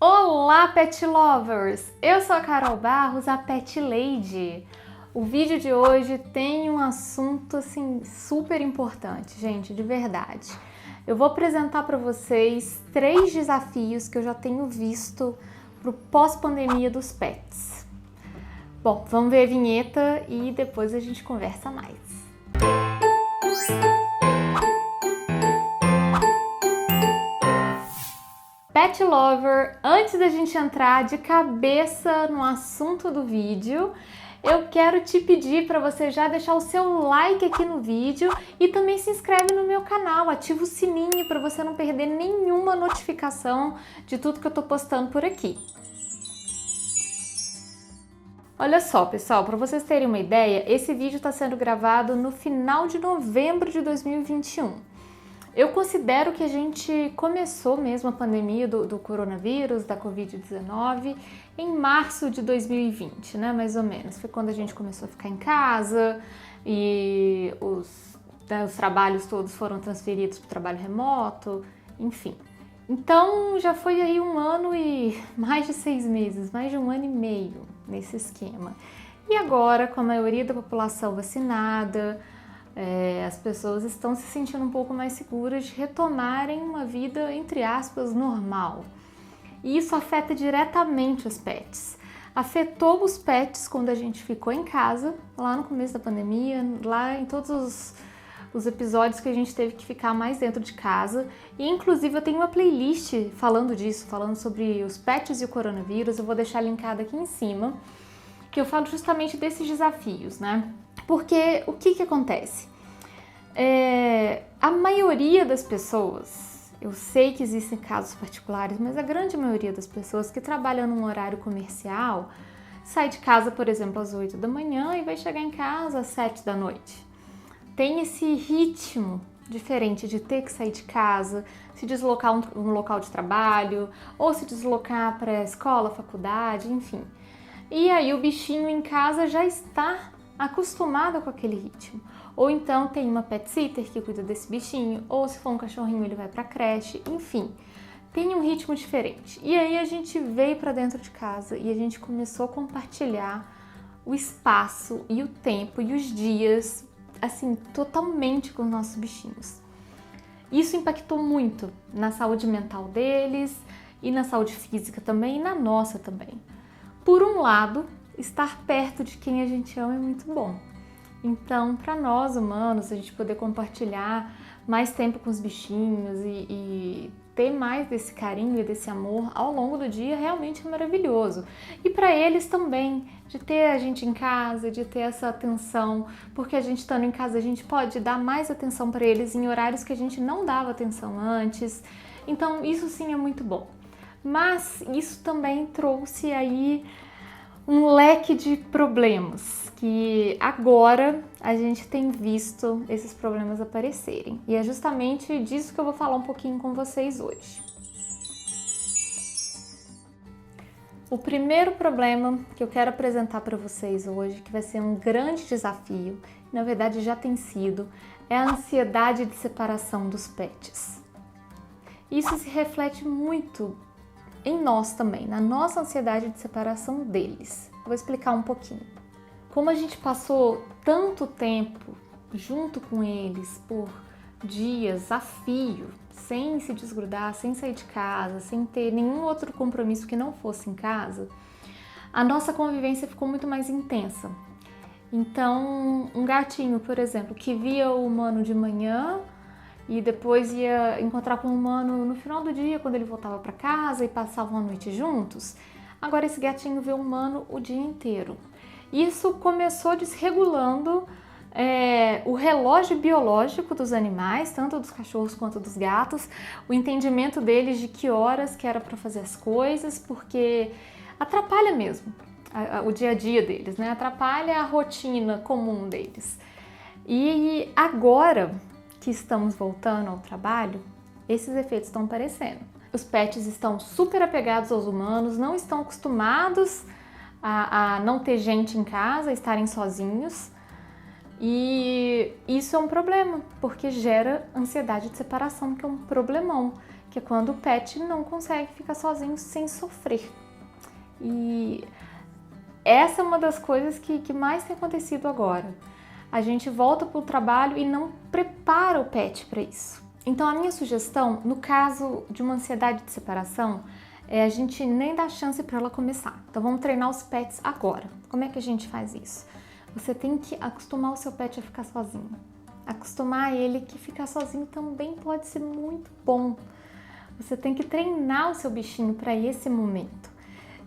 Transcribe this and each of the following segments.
Olá, pet lovers! Eu sou a Carol Barros, a Pet Lady. O vídeo de hoje tem um assunto assim super importante, gente, de verdade. Eu vou apresentar para vocês 3 desafios que eu já tenho visto para o pós-pandemia dos pets. Bom, vamos ver a vinheta e depois a gente conversa mais. Pet Lover, antes da gente entrar de cabeça no assunto do vídeo, eu quero te pedir para você já deixar o seu like aqui no vídeo e também se inscreve no meu canal, ativa o sininho para você não perder nenhuma notificação de tudo que eu tô postando por aqui. Olha só, pessoal, para vocês terem uma ideia, esse vídeo está sendo gravado no final de novembro de 2021. Eu considero que a gente começou mesmo a pandemia do coronavírus, da Covid-19, em março de 2020, né, mais ou menos. Foi quando a gente começou a ficar em casa e os trabalhos todos foram transferidos para o trabalho remoto, enfim. Então já foi aí 1 ano e mais de 6 meses, mais de 1 ano e meio nesse esquema. E agora, com a maioria da população vacinada, as pessoas estão se sentindo um pouco mais seguras de retomarem uma vida, entre aspas, normal. E isso afeta diretamente os pets. Afetou os pets quando a gente ficou em casa, lá no começo da pandemia, lá em todos os episódios que a gente teve que ficar mais dentro de casa. E inclusive eu tenho uma playlist falando disso, falando sobre os pets e o coronavírus, eu vou deixar linkada aqui em cima, que eu falo justamente desses desafios, né? Porque o que acontece? A maioria das pessoas, eu sei que existem casos particulares, mas a grande maioria das pessoas que trabalham num horário comercial sai de casa, por exemplo, às 8 da manhã e vai chegar em casa às 7 da noite. Tem esse ritmo diferente de ter que sair de casa, se deslocar a um local de trabalho, ou se deslocar para a escola, faculdade, enfim. E aí o bichinho em casa já está acostumado com aquele ritmo. Ou então tem uma pet sitter que cuida desse bichinho, ou se for um cachorrinho ele vai para a creche, enfim. Tem um ritmo diferente. E aí a gente veio para dentro de casa e a gente começou a compartilhar o espaço e o tempo e os dias, assim, totalmente com os nossos bichinhos. Isso impactou muito na saúde mental deles e na saúde física também e na nossa também. Por um lado, estar perto de quem a gente ama é muito bom. Então, para nós humanos, a gente poder compartilhar mais tempo com os bichinhos e ter mais desse carinho e desse amor ao longo do dia realmente é maravilhoso. E para eles também, de ter a gente em casa, de ter essa atenção, porque a gente estando em casa a gente pode dar mais atenção para eles em horários que a gente não dava atenção antes. Então, isso sim é muito bom. Mas isso também trouxe aí um leque de problemas que agora a gente tem visto esses problemas aparecerem. E é justamente disso que eu vou falar um pouquinho com vocês hoje. O primeiro problema que eu quero apresentar para vocês hoje, que vai ser um grande desafio, na verdade já tem sido, é a ansiedade de separação dos pets. Isso se reflete muito em nós também, na nossa ansiedade de separação deles. Vou explicar um pouquinho. Como a gente passou tanto tempo junto com eles por dias a fio, sem se desgrudar, sem sair de casa, sem ter nenhum outro compromisso que não fosse em casa, a nossa convivência ficou muito mais intensa. Então, um gatinho, por exemplo, que via o humano de manhã e depois ia encontrar com o humano no final do dia, quando ele voltava para casa e passavam a noite juntos. Agora esse gatinho vê o humano o dia inteiro. Isso começou desregulando o relógio biológico dos animais, tanto dos cachorros quanto dos gatos, o entendimento deles de que horas que era para fazer as coisas, porque atrapalha mesmo o dia a dia deles, né? Atrapalha a rotina comum deles. E agora que estamos voltando ao trabalho, esses efeitos estão aparecendo. Os pets estão super apegados aos humanos, não estão acostumados a não ter gente em casa, a estarem sozinhos. E isso é um problema, porque gera ansiedade de separação, que é um problemão, que é quando o pet não consegue ficar sozinho sem sofrer. E essa é uma das coisas que mais tem acontecido agora. A gente volta para o trabalho e não prepara o pet para isso. Então a minha sugestão, no caso de uma ansiedade de separação, é a gente nem dar chance para ela começar. Então vamos treinar os pets agora. Como é que a gente faz isso? Você tem que acostumar o seu pet a ficar sozinho. Acostumar ele que ficar sozinho também pode ser muito bom. Você tem que treinar o seu bichinho para esse momento.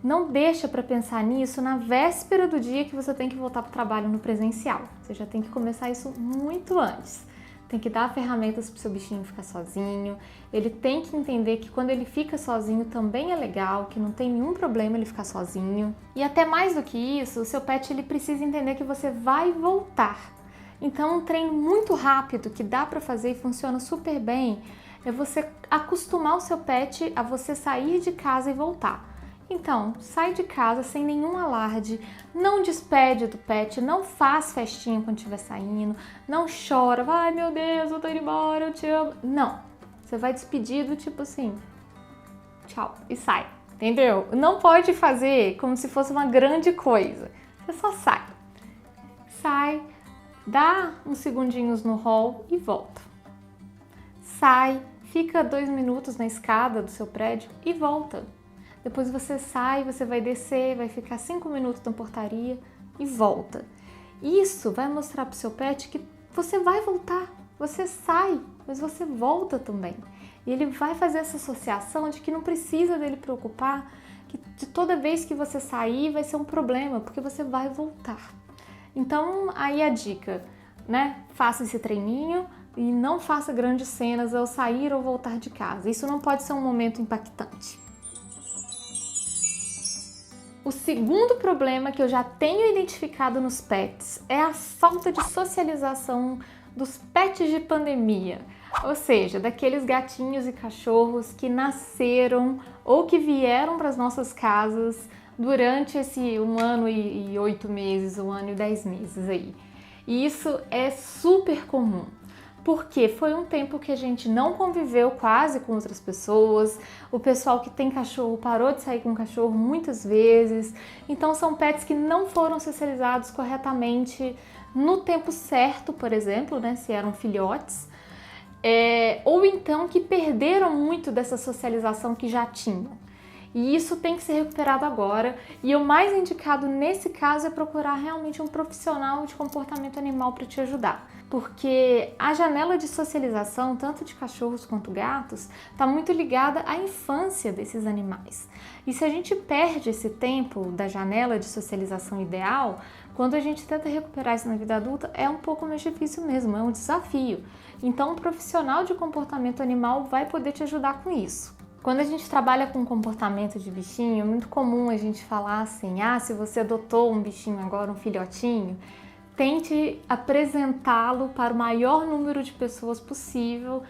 Não deixa para pensar nisso na véspera do dia que você tem que voltar para o trabalho no presencial. Você já tem que começar isso muito antes. Tem que dar ferramentas para o seu bichinho ficar sozinho. Ele tem que entender que quando ele fica sozinho também é legal, que não tem nenhum problema ele ficar sozinho. E até mais do que isso, o seu pet ele precisa entender que você vai voltar. Então um treino muito rápido que dá para fazer e funciona super bem é você acostumar o seu pet a você sair de casa e voltar. Então, sai de casa sem nenhum alarde, não despede do pet, não faz festinha quando estiver saindo, não chora, ai meu Deus, eu tô indo embora, eu te amo. Não, você vai despedir do tipo assim, tchau, e sai, entendeu? Não pode fazer como se fosse uma grande coisa, você só sai. Sai, dá uns segundinhos no hall e volta. Sai, fica 2 minutos na escada do seu prédio e volta. Depois você sai, você vai descer, vai ficar 5 minutos na portaria e volta. Isso vai mostrar para o seu pet que você vai voltar. Você sai, mas você volta também. E ele vai fazer essa associação de que não precisa dele preocupar, que de toda vez que você sair vai ser um problema, porque você vai voltar. Então, aí a dica, né? Faça esse treininho e não faça grandes cenas ao sair ou voltar de casa. Isso não pode ser um momento impactante. O segundo problema que eu já tenho identificado nos pets é a falta de socialização dos pets de pandemia, ou seja, daqueles gatinhos e cachorros que nasceram ou que vieram para as nossas casas durante esse 1 ano e 8 meses, 1 ano e 10 meses aí. E isso é super comum. Porque foi um tempo que a gente não conviveu quase com outras pessoas, o pessoal que tem cachorro parou de sair com o cachorro muitas vezes, então são pets que não foram socializados corretamente no tempo certo, por exemplo, né, se eram filhotes, ou então que perderam muito dessa socialização que já tinham. E isso tem que ser recuperado agora, e o mais indicado nesse caso é procurar realmente um profissional de comportamento animal para te ajudar. Porque a janela de socialização, tanto de cachorros quanto gatos, está muito ligada à infância desses animais. E se a gente perde esse tempo da janela de socialização ideal, quando a gente tenta recuperar isso na vida adulta, é um pouco mais difícil mesmo, é um desafio. Então, um profissional de comportamento animal vai poder te ajudar com isso. Quando a gente trabalha com comportamento de bichinho, é muito comum a gente falar assim, se você adotou um bichinho agora, um filhotinho, tente apresentá-lo para o maior número de pessoas possível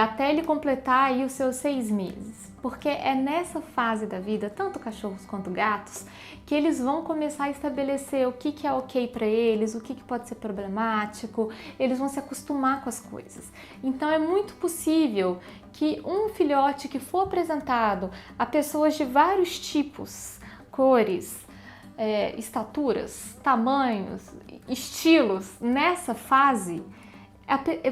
até ele completar aí os seus 6 meses. Porque é nessa fase da vida, tanto cachorros quanto gatos, que eles vão começar a estabelecer o que é ok para eles, o que pode ser problemático, eles vão se acostumar com as coisas. Então é muito possível que um filhote que for apresentado a pessoas de vários tipos, cores, estaturas, tamanhos, estilos, nessa fase,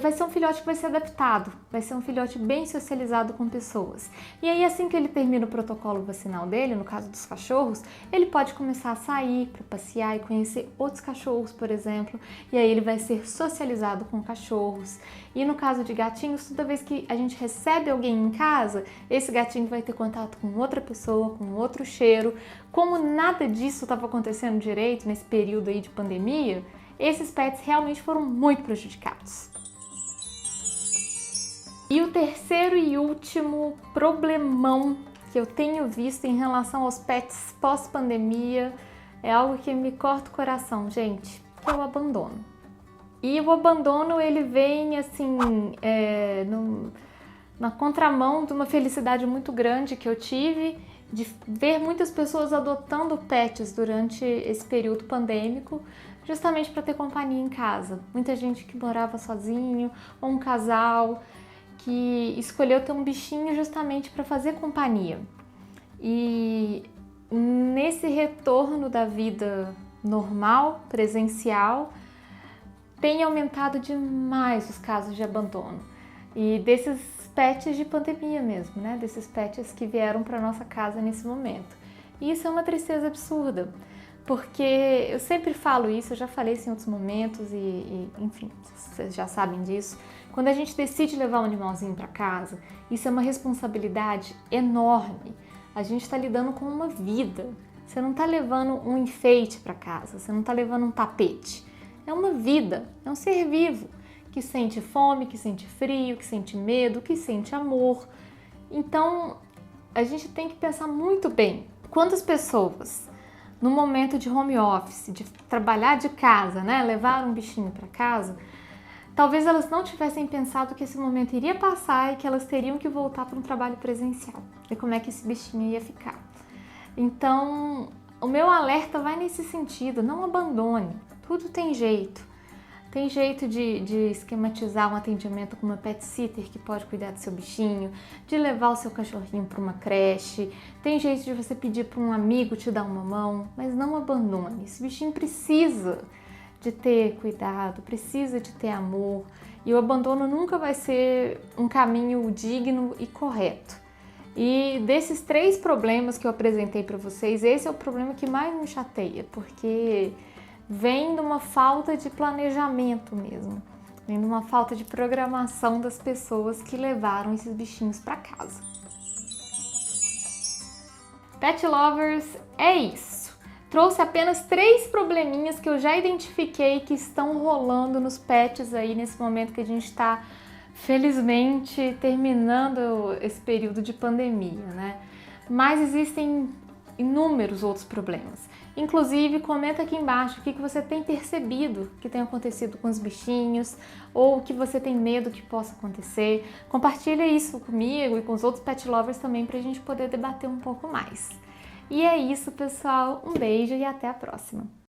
vai ser um filhote que vai ser adaptado, vai ser um filhote bem socializado com pessoas. E aí, assim que ele termina o protocolo vacinal dele, no caso dos cachorros, ele pode começar a sair para passear e conhecer outros cachorros, por exemplo, e aí ele vai ser socializado com cachorros. E no caso de gatinhos, toda vez que a gente recebe alguém em casa, esse gatinho vai ter contato com outra pessoa, com outro cheiro. Como nada disso estava acontecendo direito nesse período aí de pandemia, esses pets realmente foram muito prejudicados. E o terceiro e último problemão que eu tenho visto em relação aos pets pós-pandemia é algo que me corta o coração, gente, que é o abandono. E o abandono, ele vem assim, na contramão de uma felicidade muito grande que eu tive de ver muitas pessoas adotando pets durante esse período pandêmico, justamente para ter companhia em casa. Muita gente que morava sozinho, ou um casal. que escolheu ter um bichinho justamente para fazer companhia. E nesse retorno da vida normal, presencial, tem aumentado demais os casos de abandono. E desses pets de pandemia mesmo, né? Desses pets que vieram para nossa casa nesse momento. E isso é uma tristeza absurda, porque eu sempre falo isso, eu já falei isso em outros momentos enfim, vocês já sabem disso. Quando a gente decide levar um animalzinho para casa, isso é uma responsabilidade enorme. A gente está lidando com uma vida. Você não está levando um enfeite para casa, você não está levando um tapete. É uma vida, é um ser vivo que sente fome, que sente frio, que sente medo, que sente amor. Então, a gente tem que pensar muito bem. Quantas pessoas, no momento de home office, de trabalhar de casa, né, levar um bichinho para casa, talvez elas não tivessem pensado que esse momento iria passar e que elas teriam que voltar para um trabalho presencial. E como é que esse bichinho ia ficar? Então, o meu alerta vai nesse sentido, não abandone. Tudo tem jeito. Tem jeito de esquematizar um atendimento com uma pet sitter que pode cuidar do seu bichinho, de levar o seu cachorrinho para uma creche, tem jeito de você pedir para um amigo te dar uma mão, mas não abandone. Esse bichinho precisa de ter cuidado, precisa de ter amor, e o abandono nunca vai ser um caminho digno e correto. E desses 3 problemas que eu apresentei para vocês, esse é o problema que mais me chateia, porque vem de uma falta de planejamento mesmo, vem de uma falta de programação das pessoas que levaram esses bichinhos para casa. Pet Lovers, é isso. Trouxe apenas 3 probleminhas que eu já identifiquei que estão rolando nos pets aí nesse momento que a gente está, felizmente, terminando esse período de pandemia, né? Mas existem inúmeros outros problemas. Inclusive, comenta aqui embaixo o que você tem percebido que tem acontecido com os bichinhos ou o que você tem medo que possa acontecer. Compartilha isso comigo e com os outros pet lovers também para a gente poder debater um pouco mais. E é isso, pessoal. Um beijo e até a próxima!